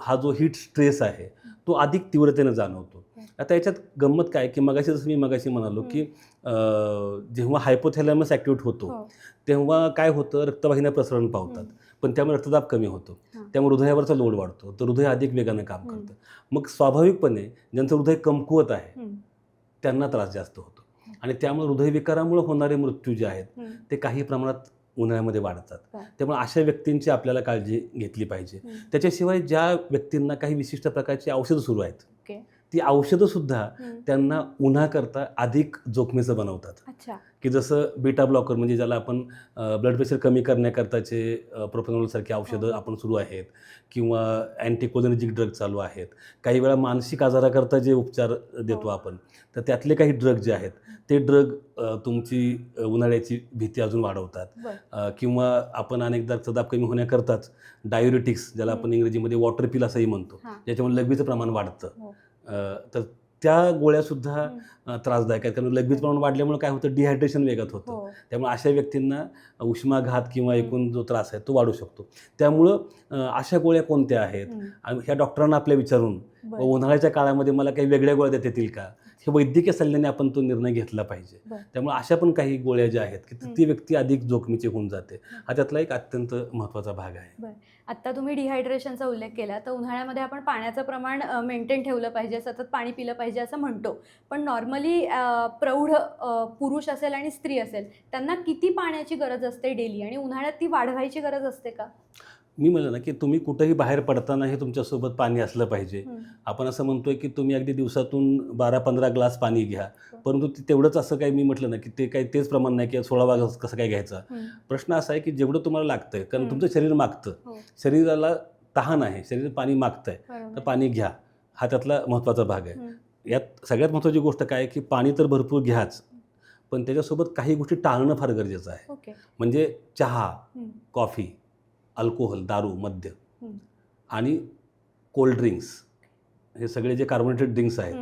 हा जो हीट स्ट्रेस आहे तो अधिक तीव्रतेनं जाणवतो. आता याच्यात गंमत काय की जसं मी मगाशी म्हणालो की जेव्हा हायपोथॅलॅमस ॲक्टिव्हेट होतो तेव्हा काय होतं, रक्तवाहिन्या प्रसरण पावतात, पण त्यामुळे रक्तदाब कमी होतो, त्यामुळे हृदयावरचा लोड वाढतो, तर हृदय अधिक वेगानं काम करतं. मग स्वाभाविकपणे ज्यांचं हृदय कमकुवत आहे त्यांना त्रास जास्त होतो आणि त्यामुळे हृदयविकारामुळे होणारे मृत्यू जे आहेत ते काही प्रमाणात उन्हाळ्यामध्ये वाढतात. त्यामुळे अशा व्यक्तींची आपल्याला काळजी घेतली पाहिजे. त्याच्याशिवाय ज्या व्यक्तींना काही विशिष्ट प्रकारची औषधं सुरू आहेत, ती औषधंसुद्धा हं. त्यांना उन्हाकरता अधिक जोखमीचं बनवतात. अच्छा. की जसं बीटा ब्लॉकर म्हणजे ज्याला आपण ब्लड प्रेशर कमी करण्याकरताचे प्रोपेनॉलसारखी औषधं आपण सुरू आहेत किंवा अँटीकोलिनर्जिक ड्रग चालू आहेत. काही वेळा मानसिक आजाराकरता जे उपचार देतो आपण, तर त्यातले काही ड्रग जे आहेत ते ड्रग तुमची उन्हाळ्याची भीती अजून वाढवतात. बरं. किंवा आपण अनेकदा रक्तदाब कमी होण्याकरताच डायुरेटिक्स ज्याला आपण इंग्रजीमध्ये वॉटर पिल असंही म्हणतो, हां. ज्याच्यामुळे लघवीचं प्रमाण वाढतं. हो. तर त्या गोळ्यासुद्धा त्रासदायक आहेत, कारण लघवीचं प्रमाण वाढल्यामुळे काय होतं, डिहायड्रेशन वेगात होतं. हो. त्यामुळे अशा व्यक्तींना उष्माघात किंवा एकूण जो त्रास आहे तो वाढू शकतो. त्यामुळं अशा गोळ्या कोणत्या आहेत आणि ह्या डॉक्टरांना आपल्या विचारून बरं. उन्हाळ्याच्या काळामध्ये मला काही वेगळ्या गोळ्या देता येतील का, हे वैद्यकीय सल्ल्याने आपण तो निर्णय घेतला पाहिजे. बरं. त्यामुळे अशा पण काही गोळ्या ज्या आहेत की ती व्यक्ती अधिक जोखमीची होऊन जाते. हा त्यातला एक अत्यंत महत्त्वाचा भाग आहे. आत्ता तुम्ही डिहायड्रेशनचा उल्लेख केला, तर उन्हाळ्यामध्ये आपण पाण्याचं प्रमाण मेंटेन ठेवलं पाहिजे, सतत पाणी पिलं पाहिजे असं म्हणतो. पण नॉर्मली प्रौढ पुरुष असेल आणि स्त्री असेल, त्यांना किती पाण्याची गरज असते डेली आणि उन्हाळ्यात ती वाढवायची गरज असते का? मी म्हणलं ना की तुम्ही कुठेही बाहेर पडताना हे तुमच्यासोबत पाणी असलं पाहिजे. आपण असं म्हणतोय की तुम्ही अगदी दिवसातून 12-15 ग्लास पाणी घ्या, परंतु तेवढंच असं काही मी म्हटलं ना की ते काही तेच प्रमाण नाही की 16 ग्लास कसं काय घ्यायचा. प्रश्न असा आहे की जेवढं तुम्हाला लागतंय, कारण तुमचं शरीर मागतं, शरीराला तहान आहे, शरीर पाणी मागतंय, तर पाणी घ्या. हा त्यातला महत्त्वाचा भाग आहे. यात सगळ्यात महत्त्वाची गोष्ट काय आहे की पाणी तर भरपूर घ्याच, पण त्याच्यासोबत काही गोष्टी टाळणं फार गरजेचं आहे. म्हणजे चहा, कॉफी, अल्कोहोल, दारू, मद्य आणि कोल्ड ड्रिंक्स, हे सगळे जे कार्बोनेटेड ड्रिंक्स आहेत,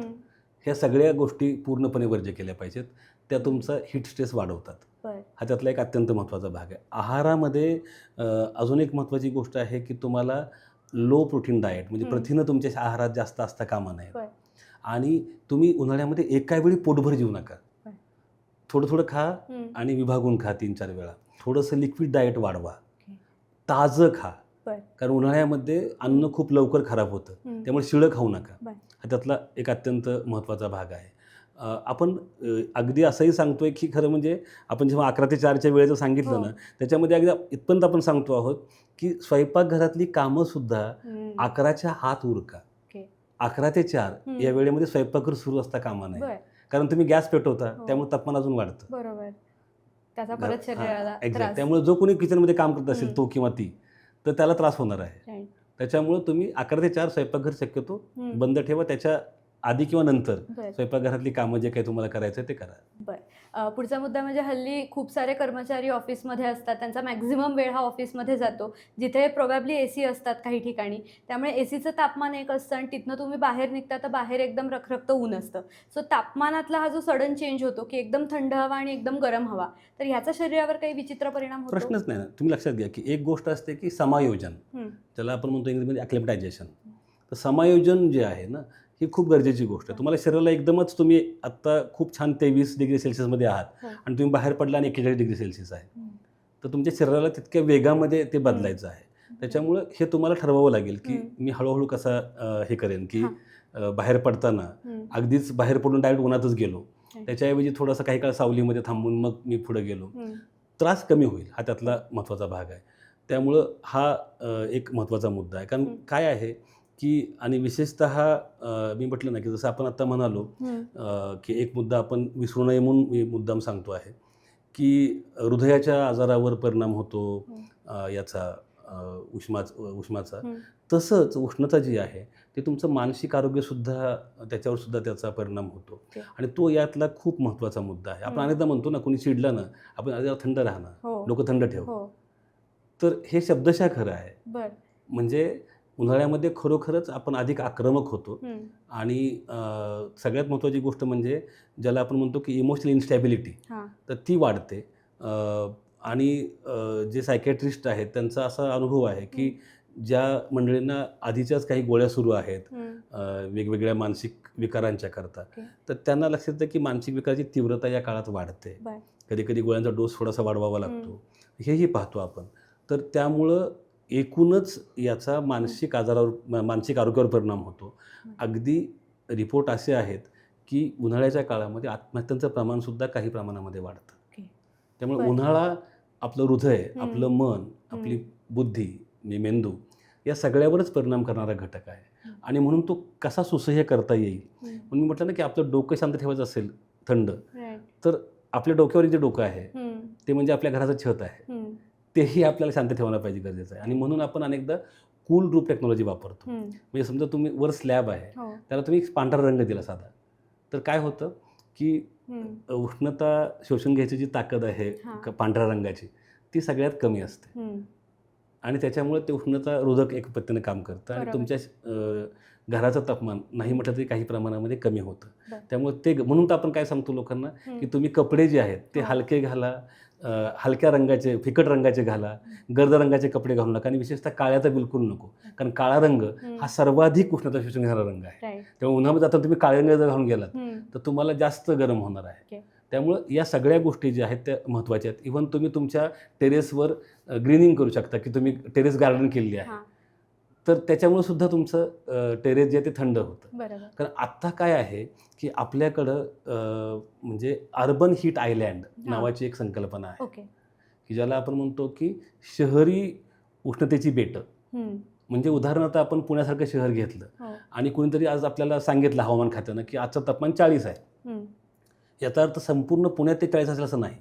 ह्या सगळ्या गोष्टी पूर्णपणे वर्ज्य केल्या पाहिजेत. त्या तुमचा हीट स्ट्रेस वाढवतात. हा त्यातला एक अत्यंत महत्त्वाचा भाग आहे. आहारामध्ये अजून एक महत्त्वाची गोष्ट आहे की तुम्हाला लो प्रोटीन डाएट, म्हणजे प्रथिनं तुमच्या आहारात जास्त असता कामा नयेत. आणि तुम्ही उन्हाळ्यामध्ये एका वेळी पोटभर जेवू नका. थोडं थोडं खा आणि विभागून खा 3-4 वेळा. थोडंसं लिक्विड डाएट वाढवा. ताजं खा, कारण उन्हाळ्यामध्ये अन्न खूप लवकर खराब होतं, त्यामुळे शिळं खाऊ नका. हा त्यातला एक अत्यंत महत्त्वाचा भाग आहे. आपण अगदी असंही सांगतोय की खरं म्हणजे आपण जेव्हा 11 ते 4च्या वेळेचं सांगितलं ना, त्याच्यामध्ये अगदी इथपर्यंत आपण सांगतो आहोत की स्वयंपाकघरातली कामंसुद्धा 11च्या आत उरका. 11 ते 4 या वेळेमध्ये स्वयंपाकघर सुरू असता कामा नये, कारण तुम्ही गॅस पेटवता, त्यामुळे तापमान अजून वाढतं. बरोबर. त्याचा परत शरीराला एक्झॅक्ट. त्यामुळे जो कोणी किचनमध्ये काम करत असेल तो किंवा ती, तर त्याला त्रास होणार आहे. त्याच्यामुळे तुम्ही 11 ते 4 स्वयंपाकघर शक्यतो बंद ठेवा. त्याच्या आधी किंवा नंतर स्वयंपाकघरातली कामं जे काही तुम्हाला करायचं ते करा. पुढचा मुद्दा म्हणजे हल्ली खूप सारे कर्मचारी ऑफिसमध्ये असतात, त्यांचा मॅक्झिमम वेळ हा ऑफिसमध्ये जातो, जिथे प्रोबॅबली AC असतात काही ठिकाणी. त्यामुळे ACचं तापमान एक असतं आणि तिथनं तुम्ही बाहेर निघता तर बाहेर एकदम रखरखतं ऊन असतं. सो तापमानातला हा जो सडन चेंज होतो की एकदम थंड हवा आणि एकदम गरम हवा, तर ह्याचा शरीरावर काही विचित्र परिणाम होतो? प्रश्नच नाही ना. तुम्ही लक्षात घ्या की एक गोष्ट असते की समायोजन, ज्याला आपण म्हणतो इंग्रजीमध्ये ॲक्लेमटायझेशन. तर समायोजन जे आहे ना, ही खूप गरजेची गोष्ट आहे. तुम्हाला शरीराला एकदमच तुम्ही आत्ता खूप छान 23 डिग्री सेल्सिअसमध्ये आहात आणि तुम्ही बाहेर पडला आणि 41 डिग्री सेल्सिअस आहे, तर तुमच्या शरीराला तितक्या वेगामध्ये ते बदलायचं आहे. त्याच्यामुळं हे तुम्हाला ठरवावं लागेल की मी हळूहळू कसा हे करेन की बाहेर पडताना अगदीच बाहेर पडून डायरेक्ट उन्हातच गेलो, त्याच्याऐवजी थोडासा काही काळ सावलीमध्ये थांबून मग मी पुढे गेलो, त्रास कमी होईल. हा त्यातला महत्त्वाचा भाग आहे. त्यामुळं हा एक महत्त्वाचा मुद्दा आहे. कारण काय आहे की, आणि विशेषतः मी म्हटलं ना की जसं आपण आत्ता म्हणालो की एक मुद्दा आपण विसरू नये म्हणून मी मुद्दाम सांगतो आहे की हृदयाच्या आजारावर परिणाम होतो याचा, उष्माचा. तसंच उष्णता जी आहे ते तुमचं मानसिक आरोग्यसुद्धा त्याच्यावरसुद्धा त्याचा परिणाम होतो. आणि तो यातला खूप महत्त्वाचा मुद्दा आहे. आपण अनेकदा म्हणतो ना, कोणी चिडलं ना, आपण अगदी थंड राहणं, डोकं थंड ठेव. तर हे शब्दशः खरं आहे. म्हणजे उन्हाळ्यामध्ये खरोखरच आपण अधिक आक्रमक होतो. आणि सगळ्यात महत्त्वाची गोष्ट म्हणजे ज्याला आपण म्हणतो की इमोशनल इन्स्टॅबिलिटी, तर ती वाढते. आणि जे सायकॅट्रिस्ट आहेत त्यांचा असा अनुभव आहे की ज्या मंडळींना आधीच्याच काही गोळ्या सुरू आहेत वेगवेगळ्या मानसिक विकारांच्या करता, तर त्यांना लक्षात येतं की मानसिक विकाराची तीव्रता या काळात वाढते. कधी कधी गोळ्यांचा डोस थोडासा वाढवावा लागतो, हेही पाहतो आपण. तर त्यामुळं एकूणच याचा मानसिक आरोग्यावर परिणाम होतो. अगदी रिपोर्ट असे आहेत की उन्हाळ्याच्या काळामध्ये आत्महत्यांचं प्रमाणसुद्धा काही प्रमाणामध्ये वाढतं. त्यामुळे उन्हाळा आपलं हृदय, आपलं मन, आपली बुद्धी, मेंदू या सगळ्यावरच परिणाम करणारा घटक आहे. आणि म्हणून तो कसा सुसह्य करता येईल. म्हणून मी म्हटलं ना की आपलं डोकं शांत ठेवायचं असेल थंड, तर आपल्या डोक्यावर जे डोकं आहे ते म्हणजे आपल्या घराचं छत आहे, तेही आपल्याला शांत ठेवणं पाहिजे, गरजेचं आहे. आणि म्हणून आपण अनेकदा कूल रूफ टेक्नॉलॉजी वापरतो. म्हणजे समजा तुम्ही वर स्लॅब आहे, त्याला तुम्ही एक पांढरा रंग दिला साधा, तर काय होतं की उष्णता शोषून घ्यायची जी ताकद आहे पांढऱ्या रंगाची, ती सगळ्यात कमी असते आणि त्याच्यामुळे ते उष्णता रोधक एक पद्धतीने काम करतं आणि तुमच्या घराचं तापमान नाही म्हटलं तरी काही प्रमाणामध्ये कमी होतं. त्यामुळे ते म्हणून तर आपण काय सांगतो लोकांना की तुम्ही कपडे जे आहेत ते हलके घाला, हलक्या रंगाचे, फिकट रंगाचे घाला, गर्द रंगाचे कपडे घालू नका आणि विशेषतः काळ्या तर बिलकुल नको, कारण काळा रंग हा सर्वाधिक उष्णता शोषून घेणारा रंग आहे. तेव्हा उन्हामध्ये जाताना तुम्ही काळे रंग जर घालून गेलात तर तुम्हाला जास्त गरम होणार आहे. त्यामुळं या सगळ्या गोष्टी ज्या आहेत त्या महत्त्वाच्या आहेत. इव्हन तुम्ही तुमच्या टेरेसवर ग्रीनिंग करू शकता की तुम्ही टेरेस गार्डन केलेली आहे, तर त्याच्यामुळे सुद्धा तुमचं टेरेस जे आहे ते थंड होतं. कारण आत्ता काय आहे की आपल्याकडं म्हणजे अर्बन हीट आयलँड नावाची एक संकल्पना आहे की ज्याला आपण म्हणतो की शहरी उष्णतेची बेटं. म्हणजे उदाहरणार्थ आपण पुण्यासारखं शहर घेतलं आणि कुणीतरी आज आपल्याला सांगितलं हवामान खात्यानं की आजचं तापमान 40 आहे. याचा अर्थ संपूर्ण पुण्यात ते 40 असेल असं नाही.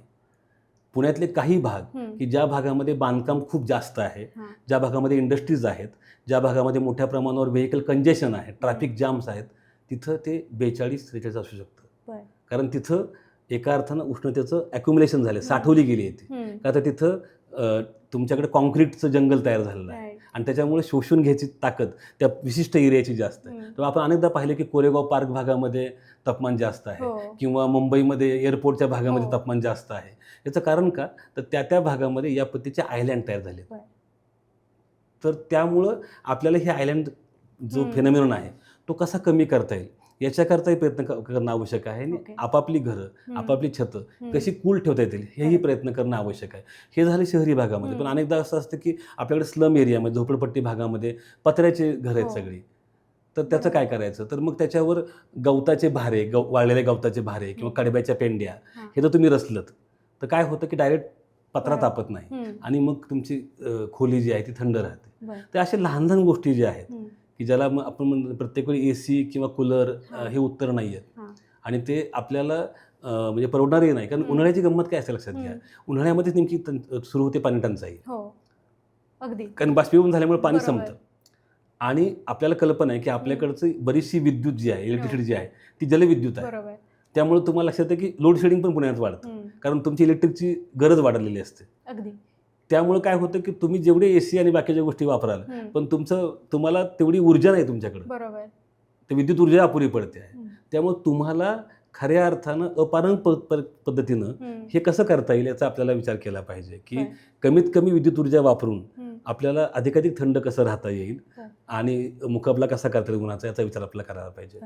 पुण्यातले काही भाग की ज्या भागामध्ये बांधकाम खूप जास्त आहे, ज्या भागामध्ये इंडस्ट्रीज आहेत, ज्या भागामध्ये मोठ्या प्रमाणावर व्हेकल कंजेशन आहे, ट्रॅफिक जाम्स आहेत, तिथं ते 42-43 असू शकतं. कारण तिथं एका अर्थानं उष्णतेचं ॲक्युम्युलेशन झालं, साठवली गेली आहे ती. का तर तिथं तुमच्याकडे कॉन्क्रीटचं जंगल तयार झालेलं आहे आणि त्याच्यामुळे शोषून घ्यायची ताकद त्या विशिष्ट एरियाची जास्त आहे. तेव्हा आपण अनेकदा पाहिलं की कोरेगाव पार्क भागामध्ये तापमान जास्त आहे किंवा मुंबईमध्ये एअरपोर्टच्या भागामध्ये तापमान जास्त आहे. याचं कारण का, तर त्या भागामध्ये या पद्धतीचे आयलँड तयार झाले. तर त्यामुळं आपल्याला हे आयलँड जो फेनॉमेनॉन आहे तो कसा कमी करता येईल याच्याकरताही प्रयत्न करणं आवश्यक आहे. आणि आपापली घरं, आपापली छतं कशी कूल ठेवता येतील हेही प्रयत्न करणं आवश्यक आहे. हे झाले शहरी भागामध्ये. पण अनेकदा असं असतं की आपल्याकडे स्लम एरियामध्ये, झोपडपट्टी भागामध्ये पत्र्याचे घरं आहेत सगळी, तर त्याचं काय करायचं. तर मग त्याच्यावर गवताचे भारे, वाळलेल्या गवताचे भारे किंवा कडब्याच्या पेंड्या हे जर तुम्ही रचलत तर काय होतं की डायरेक्ट पत्रा तापत नाही आणि मग तुमची खोली जी आहे ती थंड राहते. तर अशा लहान लहान गोष्टी ज्या आहेत की ज्याला मग आपण प्रत्येक वेळी AC किंवा कूलर हे उत्तर नाही आहेत आणि ते आपल्याला म्हणजे परवडणारही नाही. कारण उन्हाळ्याची गंमत काय असेल लक्षात घ्या, उन्हाळ्यामध्येच नेमकी सुरू होते पाणी टंचाई. कारण बाष्पीभवन झाल्यामुळे पाणी संपतं आणि आपल्याला कल्पना आहे की आपल्याकडची बरीचशी विद्युत जी आहे, इलेक्ट्रिसिटी जी आहे ती जलविद्युत आहे. त्यामुळे तुम्हाला लक्षात आहे की लोड शेडिंग पण पुण्यात वाढतं कारण तुमची इलेक्ट्रिकची गरज वाढलेली असते. त्यामुळे काय होतं की तुम्ही जेवढे AC आणि बाकीच्या गोष्टी वापराल पण तुम्हाला तेवढी ऊर्जा नाही तुमच्याकडे, ते विद्युत ऊर्जा अपुरी पडते आहे. त्यामुळे तुम्हाला खऱ्या अर्थानं अपारंपरिक पद्धतीनं हे कसं करता येईल याचा आपल्याला विचार केला पाहिजे की कमीत कमी विद्युत ऊर्जा वापरून आपल्याला अधिकाधिक थंड कसं राहता येईल आणि मुकाबला कसा करता येईल उन्हाचा याचा विचार आपल्याला करायला पाहिजे.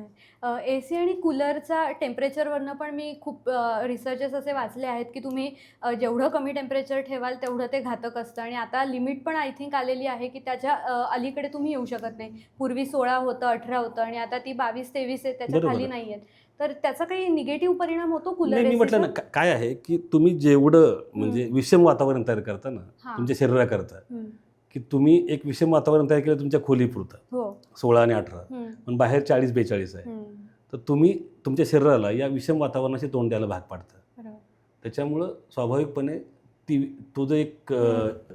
AC आणि कूलरचा टेम्परेचरवरनं पण मी खूप रिसर्चेस असे वाचले आहेत की तुम्ही जेवढं कमी टेम्परेचर ठेवाल तेवढं ते घातक असतं आणि आता लिमिट पण आय थिंक आलेली आहे की त्याच्या अलीकडे तुम्ही येऊ शकत नाही. पूर्वी 16 होतं, 18 होतं आणि आता ती 22-23 आहे, त्याच्या खाली नाही आहेत. तर त्याचा काही निगेटिव्ह परिणाम होतो कूलर? मी म्हटलं ना काय आहे की तुम्ही जेवढं म्हणजे विषम वातावरण तयार करता ना तुमच्या शरीराकरता, की तुम्ही एक विषम वातावरण तयार केलं तुमच्या खोलीपुरतं 16 आणि 18, पण बाहेर 40-42 आहे, तर तुम्ही तुमच्या शरीराला या विषम वातावरणाशी तोंड द्यायला भाग पाडता. त्याच्यामुळं स्वाभाविकपणे तो जो एक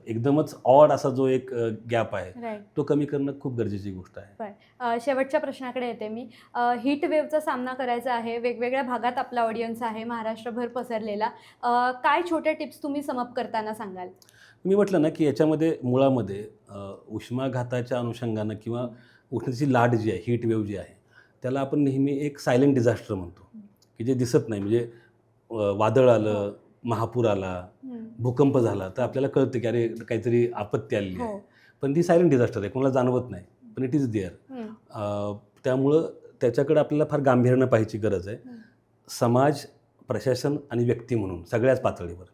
एकदमच ऑड असा जो एक गॅप आहे तो कमी करणं खूप गरजेची गोष्ट आहे. शेवटच्या प्रश्नाकडे येते मी. हीट वेव्हचा सामना करायचा आहे, वेगवेगळ्या भागात आपला ऑडियन्स आहे, महाराष्ट्रभर पसरलेला. काय छोट्या टिप्स तुम्ही समअप करताना सांगाल? मी म्हटलं ना की याच्यामध्ये मुळामध्ये उष्माघाताच्या अनुषंगानं किंवा उष्णतेची लाट जी आहे, हीट वेव्ह जी आहे, त्याला आपण नेहमी एक सायलेंट डिझास्टर म्हणतो की जे दिसत नाही. म्हणजे वादळ आलं, महापूर आला, भूकंप झाला तर आपल्याला कळतं की अरे काहीतरी आपत्ती आलेली आहे, पण ती सायलेंट डिझास्टर आहे, कोणाला जाणवत नाही, पण इट इज देअर. त्यामुळं त्याच्याकडे आपल्याला फार गांभीर्यानं पाहायची गरज आहे, समाज, प्रशासन आणि व्यक्ती म्हणून सगळ्याच पातळीवर.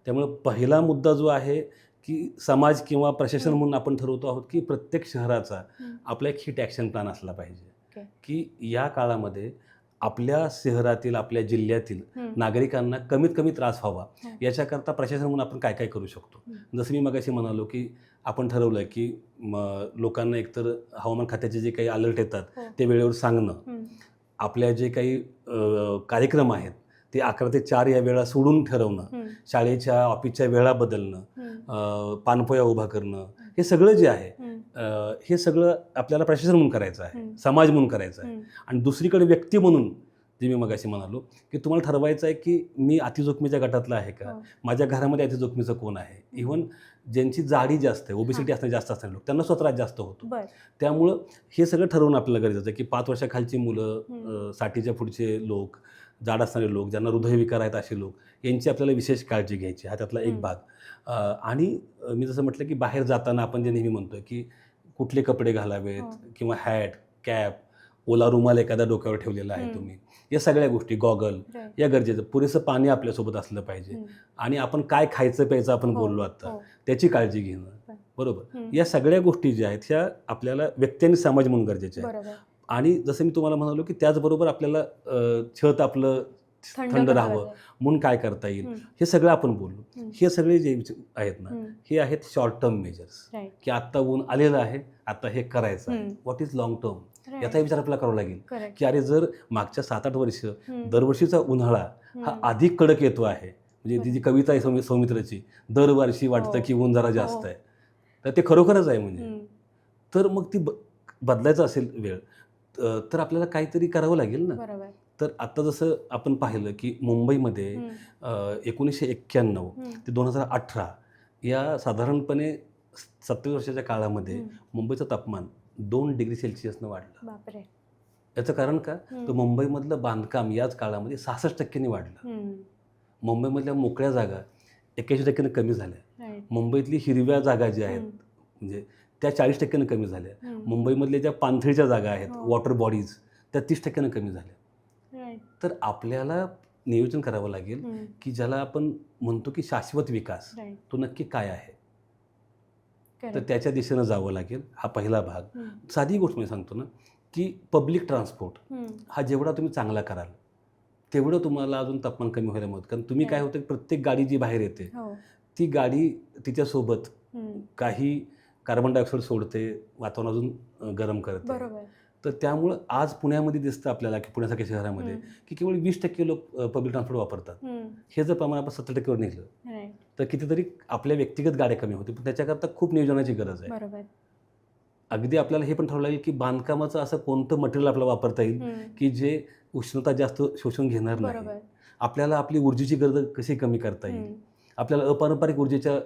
त्यामुळं पहिला मुद्दा जो आहे की समाज किंवा प्रशासन म्हणून आपण ठरवतो आहोत की प्रत्येक शहराचा आपला एक हीट ॲक्शन प्लॅन असला पाहिजे की या काळामध्ये आपल्या शहरातील आपल्या जिल्ह्यातील नागरिकांना कमीत कमी त्रास व्हावा याच्याकरता प्रशासन म्हणून आपण काय काय करू शकतो. जसं मी मगाशी म्हणालो की आपण ठरवलं की लोकांना एकतर हवामान खात्याचे जे काही अलर्ट येतात ते वेळेवर सांगणं, आपल्या जे काही कार्यक्रम आहेत ते 11 ते 4 या वेळा सोडून ठरवणं, शाळेच्या ऑफिसच्या वेळा बदलणं, पानपोया उभा करणं, हे सगळं जे आहे हे सगळं आपल्याला प्रशासन म्हणून करायचं आहे, समाज म्हणून करायचं आहे. आणि दुसरीकडे व्यक्ती म्हणून जे मी मगाशी म्हणालो की तुम्हाला ठरवायचं आहे की मी अतिजोखमीच्या गटातला आहे का, माझ्या घरामध्ये अतिजोखमीचं कोण आहे. इव्हन ज्यांची जाडी जास्त आहे, ओबेसिटी असणारे जास्त असणारे लोक, त्यांना स्वतः जास्त होतो. त्यामुळं हे सगळं ठरवणं आपल्याला गरजेचं आहे की 5 वर्षाखालची मुलं, 60च्या पुढचे लोक, जाड असणारे लोक, ज्यांना हृदयविकार आहेत असे लोक, यांची आपल्याला विशेष काळजी घ्यायची, हा त्यातला एक भाग. आणि मी जसं म्हटलं की बाहेर जाताना आपण जे नेहमी म्हणतोय की कुठले कपडे घालावेत किंवा हॅट, कॅप, ओला रुमाल एखाद्या डोक्यावर ठेवलेला आहे तुम्ही, या सगळ्या गोष्टी, गॉगल, या गरजेचं. पुरेसं पाणी आपल्यासोबत असलं पाहिजे. आणि आपण काय खायचं प्यायचं आपण बोललो आता, त्याची काळजी घेणं, बरोबर. या सगळ्या गोष्टी ज्या आहेत ह्या आपल्याला व्यक्ती आणि समाज म्हणून गरजेच्या आहेत. आणि जसं मी तुम्हाला म्हणालो की त्याचबरोबर आपल्याला छत आपलं थंड राहावं म्हणून काय करता येईल हे सगळं आपण बोललो. हे सगळे जे आहेत ना हे आहेत शॉर्ट टर्म मेजर्स, की आत्ता ऊन आलेलं आहे, आता हे करायचं आहे. व्हॉट इज लॉंग टर्म, याचा विचार आपल्याला करावा लागेल की अरे जर मागच्या 7-8 वर्ष दरवर्षीचा उन्हाळा हा अधिक कडक येतो आहे, म्हणजे ती जी कविता आहे सौमित्रची, दरवर्षी वाटतं की ऊन जरा जास्त आहे, तर ते खरोखरच आहे. म्हणजे तर मग ती बदलायचं असेल वेळ तर आपल्याला काहीतरी करावं लागेल ना. तर आता जसं आपण पाहिलं की मुंबईमध्ये 1991 ते 2018 या साधारणपणे 70 वर्षाच्या काळामध्ये मुंबईचं तापमान 2 डिग्री सेल्सिअसनं वाढलं. याचं कारण का, तर मुंबईमधलं बांधकाम याच काळामध्ये 66% वाढलं. मुंबईमधल्या मोकळ्या जागा 81% कमी झाल्या. मुंबईतली हिरव्या जागा ज्या आहेत म्हणजे त्या 40% कमी झाल्या. मुंबईमधल्या ज्या पाणथळीच्या जागा आहेत, वॉटर बॉडीज, त्या 30% कमी झाल्या. तर आपल्याला नियोजन करावं लागेल की ज्याला आपण म्हणतो की शाश्वत विकास, तो नक्की काय आहे. तर त्याच्या दिशेनं जावं लागेल. हा पहिला भाग. साधी गोष्ट मी सांगतो ना की पब्लिक ट्रान्सपोर्ट हा जेवढा तुम्ही चांगला कराल तेवढं तुम्हाला अजून तापमान कमी व्हायला मदत. कारण तुम्ही काय होतं, प्रत्येक गाडी जी बाहेर येते ती गाडी तिच्यासोबत काही कार्बन डायऑक्साईड सोडते, वातावरण अजून गरम करते. तर त्यामुळं आज पुण्यामध्ये दिसतं आपल्याला की पुण्यासारख्या शहरामध्ये की केवळ 20% लोक पब्लिक ट्रान्सपोर्ट वापरतात. हे जर प्रमाण आपण 70%वर नेलं तर कितीतरी आपल्या व्यक्तिगत गाड्या कमी होते. पण त्याच्याकरता खूप नियोजनाची गरज आहे. अगदी आपल्याला हे पण ठरवलं लागेल की बांधकामाचं असं कोणतं मटेरियल आपल्याला वापरता येईल की जे उष्णता जास्त शोषून घेणार नाही. आपल्याला आपली ऊर्जेची गरज कशी कमी करता येईल, आपल्याला अपारंपरिक ऊर्जेचा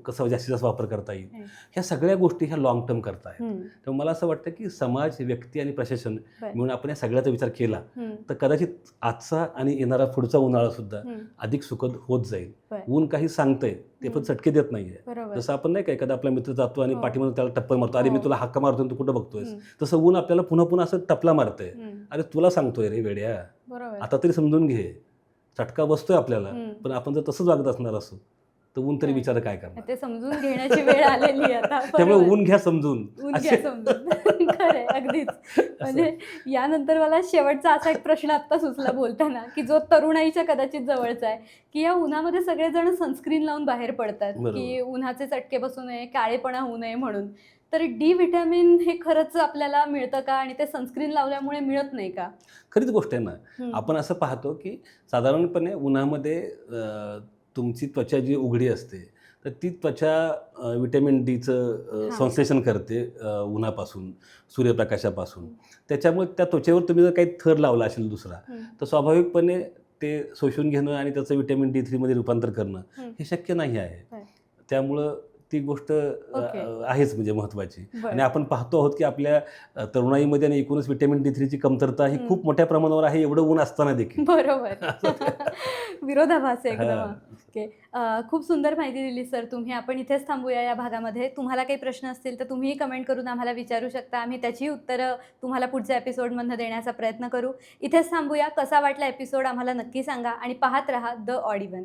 कसा जास्तीत जास्त वापर करता येईल, ह्या सगळ्या गोष्टी ह्या लॉंग टर्म करता आहेत. तर मला असं वाटतं की समाज, व्यक्ती आणि प्रशासन मिळून आपण या सगळ्याचा विचार केला तर कदाचित आजचा आणि येणारा पुढचा उन्हाळा सुद्धा अधिक सुखद होत जाईल. ऊन काही सांगतंय ते पण चटके देत नाहीये. जसं आपण नाही का एखादा आपला मित्र जातो आणि पाठीमध्ये त्याला टप्पल मारतो, अरे मी तुला हाका मारतो तू कुठं बघतोयस, तसं ऊन आपल्याला पुन्हा पुन्हा असं टपला मारतंय, अरे तुला सांगतोय रे वेड्या, आता तरी समजून घे. चटका बसतोय आपल्याला, पण आपण जर तसंच वागत असणार असो तर ऊन तरी विचार काय करणार. ते समजून घेण्याची वेळ आलेली आता. त्यामुळे ऊन घ्या समजून. खरंय, अगदीच. म्हणजे यानंतर मला शेवटचा असा एक प्रश्न आत्ता सुचला बोलताना की जो तरुणाईच्या कदाचित जवळचा आहे की या उन्हामध्ये सगळेजण सनस्क्रीन लावून बाहेर पडतात की उन्हाचे चटके बसू नये, काळेपणा होऊ नये म्हणून. तर डी व्हिटॅमिन हे खरंच आपल्याला मिळतं का आणि ते सनस्क्रीन लावल्यामुळे मिळत नाही का? खरीच गोष्ट आहे ना. आपण असं पाहतो की साधारणपणे उन्हामध्ये तुमची त्वचा जी उघडी असते तर ती त्वचा विटॅमिन डीचं संश्लेषण करते उन्हापासून, सूर्यप्रकाशापासून. त्याच्यामुळे त्या त्वचेवर तुम्ही जर काही थर लावला असेल दुसरा तर स्वाभाविकपणे ते शोषून घेणं आणि त्याचं विटॅमिन D3 मध्ये रूपांतर करणं हे शक्य नाही आहे. त्यामुळं ती गोष्ट आहेच म्हणजे महत्त्वाची. आणि आपण पाहतो आहोत की आपल्या तरुणाईमध्ये आणि एकूणच विटॅमिन D3 ची कमतरता ही खूप मोठ्या प्रमाणावर आहे, एवढं ऊन असताना देखील. बरोबर. विरोधाभास एकदम. ओके, खूप सुंदर माहिती दिली सर तुम्ही. आपण इथेच थांबूया या भागामध्ये. तुम्हाला काही प्रश्न असतील तर तुम्हीही कमेंट करून आम्हाला विचारू शकता. आम्ही त्याची उत्तरं तुम्हाला पुढच्या एपिसोडमध्ये देण्याचा प्रयत्न करू. इथेच थांबूया. कसा वाटला एपिसोड आम्हाला नक्की सांगा आणि पाहत राहा द ऑडिवन.